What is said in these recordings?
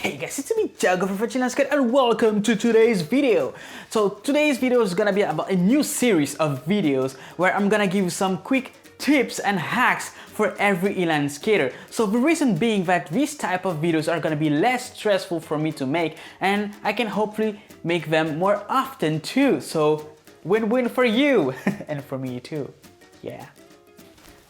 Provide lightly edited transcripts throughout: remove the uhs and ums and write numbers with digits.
Hey guys, it's me Tiago from Handheld and welcome to today's video. So today's video is gonna be about a new series of videos where I'm gonna give you some quick tips and hacks for every inline skater. So the reason being that these type of videos are gonna be less stressful for me to make and I can hopefully make them more often too. So win-win for you and for me too. Yeah.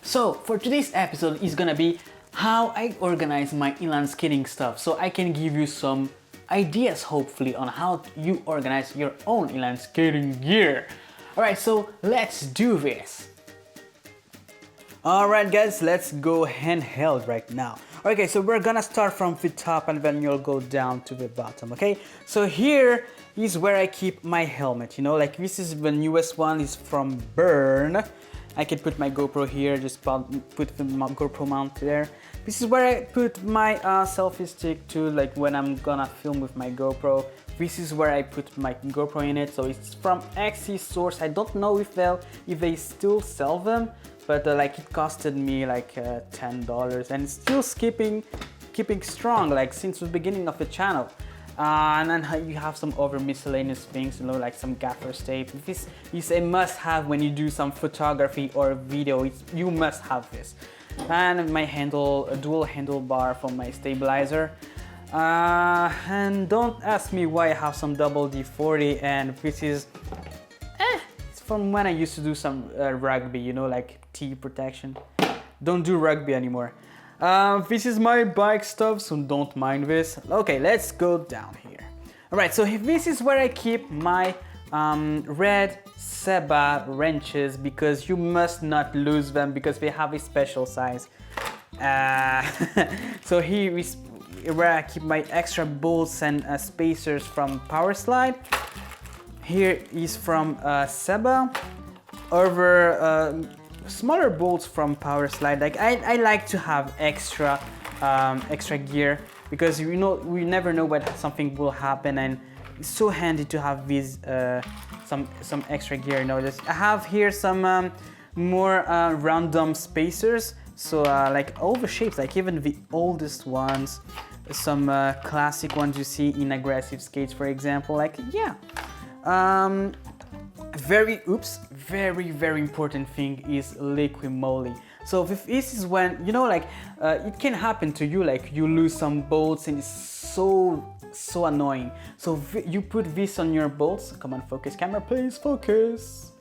So for today's episode is gonna be how I organize my inline skating stuff, so I can give you some ideas hopefully on how you organize your own inline skating gear. Alright, so let's do this. Alright guys, let's go handheld right now. Okay, so we're gonna start from the top and then you'll go down to the bottom, okay? So here is where I keep my helmet, you know, like this is the newest one, is from Burn. I can put my GoPro here, just put the GoPro mount there. This is where I put my selfie stick too, like when I'm gonna film with my GoPro. This is where I put my GoPro in it, so it's from XC Source. I don't know if they still sell them, but like it costed me like $10 and it's still keeping strong, like since the beginning of the channel. And then you have some other miscellaneous things, you know, like some gaffer's tape. This is a must-have when you do some photography or video. You must have this. And my a dual handlebar for my stabilizer. And don't ask me why I have some double D40, and this is it's from when I used to do some rugby, you know, like T protection. Don't do rugby anymore. This is my bike stuff, so don't mind this. Okay, let's go down here. Alright, so this is where I keep my red Seba wrenches, because you must not lose them because they have a special size. So here is where I keep my extra bolts and spacers from Power Slide. Here is from Seba. Over smaller bolts from Power Slide. Like I like to have extra gear, because you know we never know when something will happen, and it's so handy to have these some extra gear. You know, I have here some more random spacers, so like all the shapes, like even the oldest ones, some classic ones you see in aggressive skates, for example. Like yeah. Very important thing is liquid moly. So this is when, you know, like it can happen to you, like you lose some bolts and it's so annoying. So you put this on your bolts. Come on, focus camera, please, focus.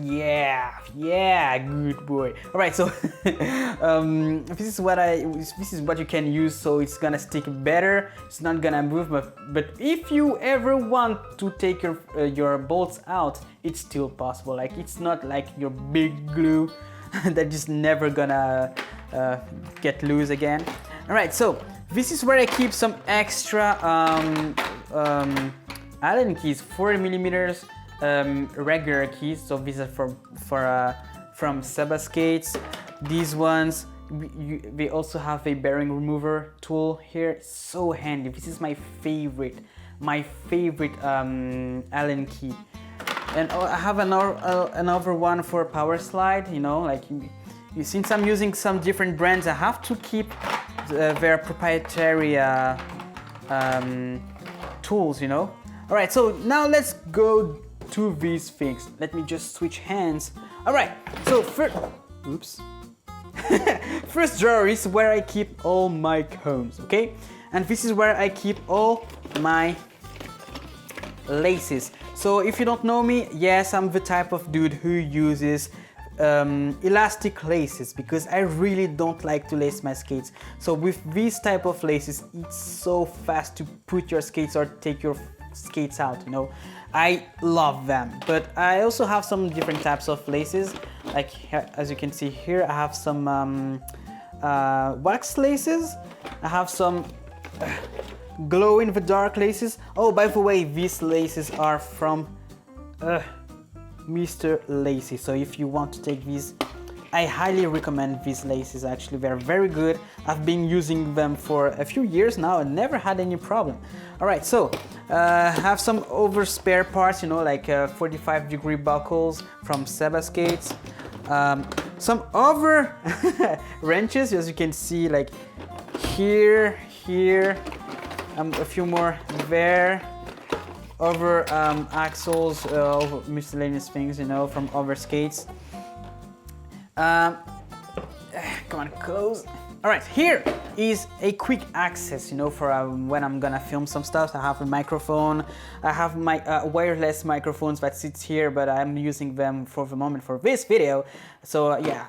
Yeah, good boy. All right, so this is what you can use, so it's gonna stick better. It's not gonna move, but if you ever want to take your bolts out, it's still possible. Like it's not like your big glue that just never gonna get loose again. All right, so this is where I keep some extra Allen keys, 40 millimeters. Regular keys, so these are from Seba skates. These ones, they also have a bearing remover tool here. So handy. This is my favorite Allen key. And I have another one for Power Slide. You know, like since I'm using some different brands, I have to keep their proprietary tools. You know. All right, so now let's go to these things. Let me just switch hands. All right, so first drawer is where I keep all my combs, okay? And this is where I keep all my laces. So if you don't know me, yes, I'm the type of dude who uses elastic laces, because I really don't like to lace my skates. So with these type of laces, it's so fast to put your skates or take your skates out, you know. I love them, but I also have some different types of laces. Like here, as you can see here, I have some wax laces. I have some glow in the dark laces. Oh, by the way, these laces are from Mr. Lacy. So if you want to take these, I highly recommend these laces. Actually, they're very good. I've been using them for a few years now and never had any problem. All right, so have some over spare parts, you know, like 45-degree buckles from Seba skates. Some other wrenches, as you can see, like here, a few more there. Other axles, miscellaneous things, you know, from other skates. Come on, close. All right, here is a quick access, you know, for when I'm gonna film some stuff. I have a microphone. I have my wireless microphones that sits here, but I'm using them for the moment for this video. So yeah,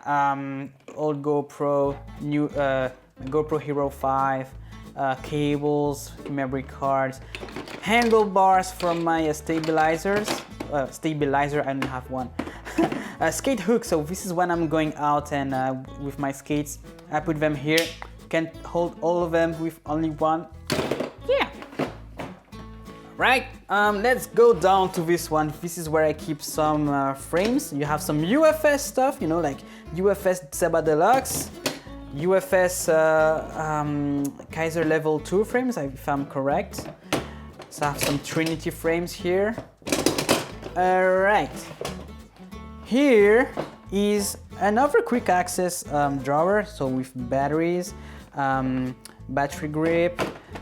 old GoPro, new GoPro Hero 5, cables, memory cards, handlebars from my stabilizers. Stabilizer, I don't have one. Skate hook, so this is when I'm going out and with my skates, I put them here. Can't hold all of them with only one. Yeah. Right, let's go down to this one. This is where I keep some frames. You have some UFS stuff, you know, like UFS Seba Deluxe, UFS Kaiser Level 2 frames, if I'm correct. So I have some Trinity frames here. Alright. Here is another quick access drawer, so with batteries, battery grip.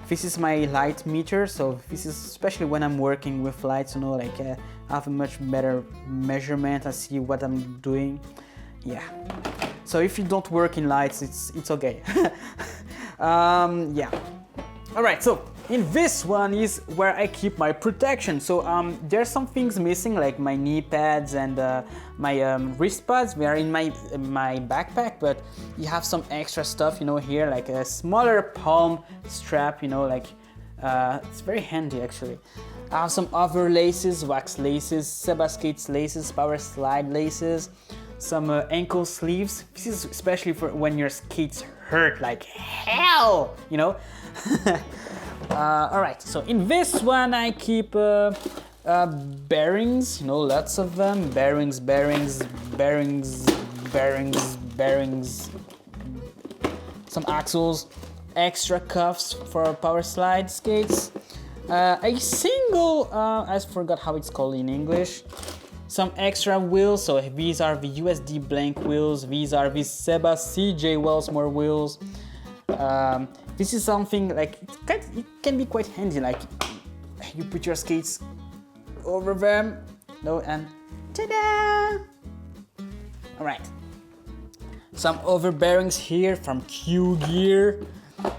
This is my light meter, so this is especially when I'm working with lights, you know, like I have a much better measurement. I see what I'm doing. Yeah. So if you don't work in lights, it's okay. Yeah. All right. So in this one is where I keep my protection. So there's some things missing, like my knee pads and my wrist pads. They are in my backpack, but you have some extra stuff, you know, here, like a smaller palm strap, you know, like it's very handy actually. I have some other laces, wax laces, Seba Skates laces, power slide laces, some ankle sleeves. This is especially for when your skates hurt like hell, you know. All right, so in this one I keep bearings, you know, lots of them. Bearings. Some axles, extra cuffs for power slide skates. A single, I forgot how it's called in English. Some extra wheels, so these are the USD blank wheels. These are the Seba CJ Wellsmore wheels. This is something like, it can be quite handy, like you put your skates over them, no, and ta-da! All right. Some other bearings here from Q Gear.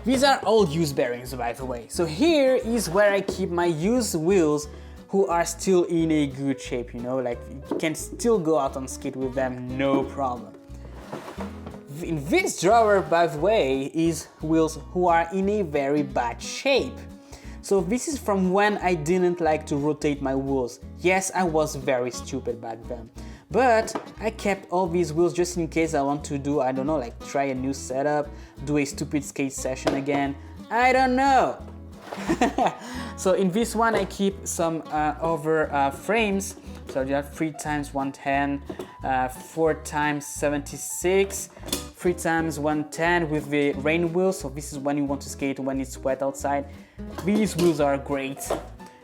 These are all used bearings, by the way. So here is where I keep my used wheels who are still in a good shape, you know, like you can still go out on skate with them, no problem. In this drawer, by the way, is wheels who are in a very bad shape. So this is from when I didn't like to rotate my wheels. Yes, I was very stupid back then. But I kept all these wheels just in case I want to do, I don't know, like try a new setup, do a stupid skate session again. I don't know. So in this one I keep some other frames. So you have 3x110, 4x76, 3x110 with the rain wheels. So this is when you want to skate when it's wet outside. These wheels are great.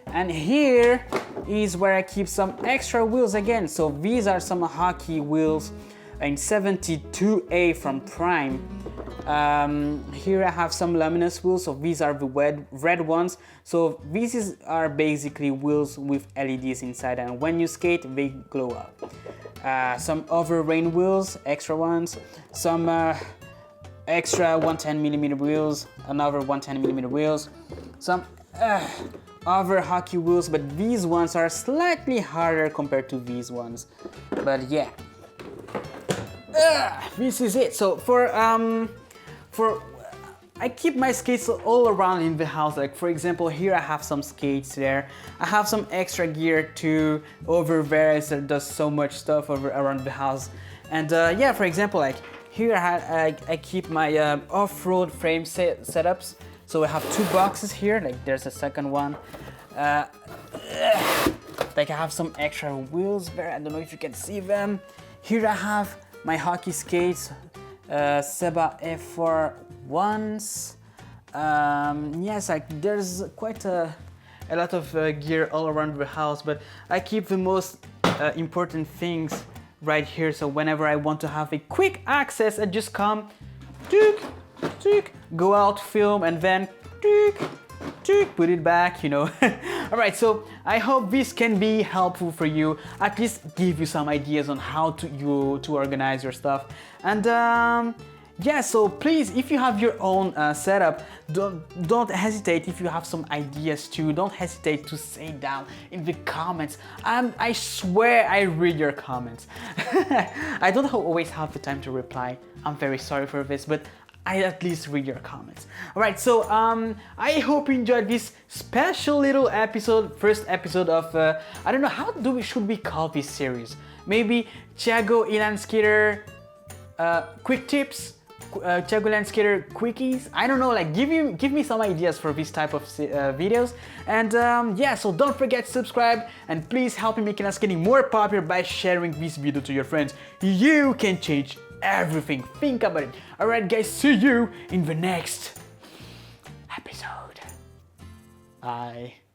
And here is where I keep some extra wheels again. So these are some hockey wheels in 72A from Prime. Here I have some luminous wheels, so these are the red ones. So these are basically wheels with LEDs inside, and when you skate they glow up. Some other rain wheels, extra ones, some extra 110mm wheels, another 110mm wheels, some other hockey wheels, but these ones are slightly harder compared to these ones. But yeah, this is it. So I keep my skates all around in the house. Like for example, here I have some skates there. I have some extra gear too over there that does so much stuff around the house. And yeah, for example, like here I keep my off-road frame setups. So I have two boxes here, like there's a second one. Like I have some extra wheels there, I don't know if you can see them. Here I have my hockey skates, Seba F4 ones. Yes, like there's quite a lot of gear all around the house, but I keep the most important things right here. So whenever I want to have a quick access, I just come, tick, tick, go out, film, and then tick, tick, put it back, you know. All right, so I hope this can be helpful for you, at least give you some ideas on how to organize your stuff. And yeah, so please, if you have your own setup, don't hesitate. If you have some ideas too, don't hesitate to say down in the comments. I swear I read your comments. I don't always have the time to reply. I'm very sorry for this, but I at least read your comments. All right, so I hope you enjoyed this special little episode, first episode of I don't know, how should we call this series? Maybe Tiago Inline Skater quick tips, Tiago Inline Skater quickies. I don't know, like give me some ideas for this type of videos. And yeah, so don't forget to subscribe, and please help me making us getting more popular by sharing this video to your friends. You can change everything. Think about it. Alright guys, see you in the next episode. Bye.